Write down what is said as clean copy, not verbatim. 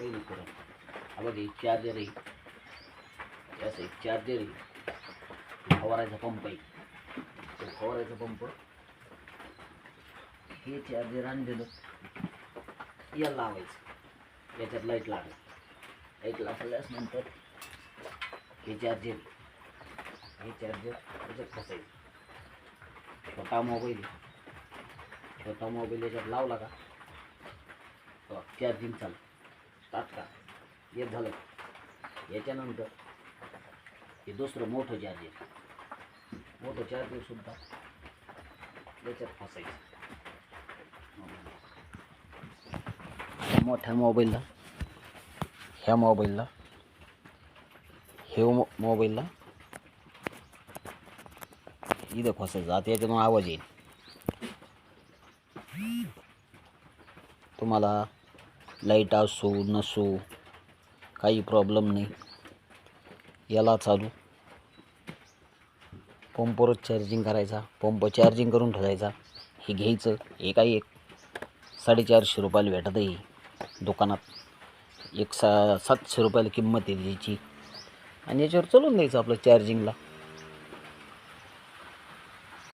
पहिली करून हा बघ एक चार्जर आहे, असं एक चार्जर आहे, फवारायचा पंप आहे, तो फवारायचा पंप हे चार्जर आणलेलं याला लावायचं, याच्यात लाईट लागेल, लाईट लागल्यास नंतर हे चार्जर याच्यात फसायचं. छोटा मोबाईल याच्यात लावला का चार्जिंग चालू स्टार्ट का एक झालं. याच्यानंतर हे दुसरं मोठं चार्जर सुद्धा याच्यात फसायचं. मोठ्या मोबाईलला ह्या मोबाईलला इथं फसायचं. आता याच्यातून आवाज येईल, तुम्हाला लाईट असो नसो काही प्रॉब्लेम नाही. याला चालू पंपवरच चार्जिंग करायचा, पंप चार्जिंग करून ठेवायचा. हे घ्यायचं, हे काही 450 रुपयाला भेटत आहे दुकानात, 700 रुपयाला किंमत आहे याची, आणि याच्यावर चालून द्यायचं आपलं चार्जिंगला.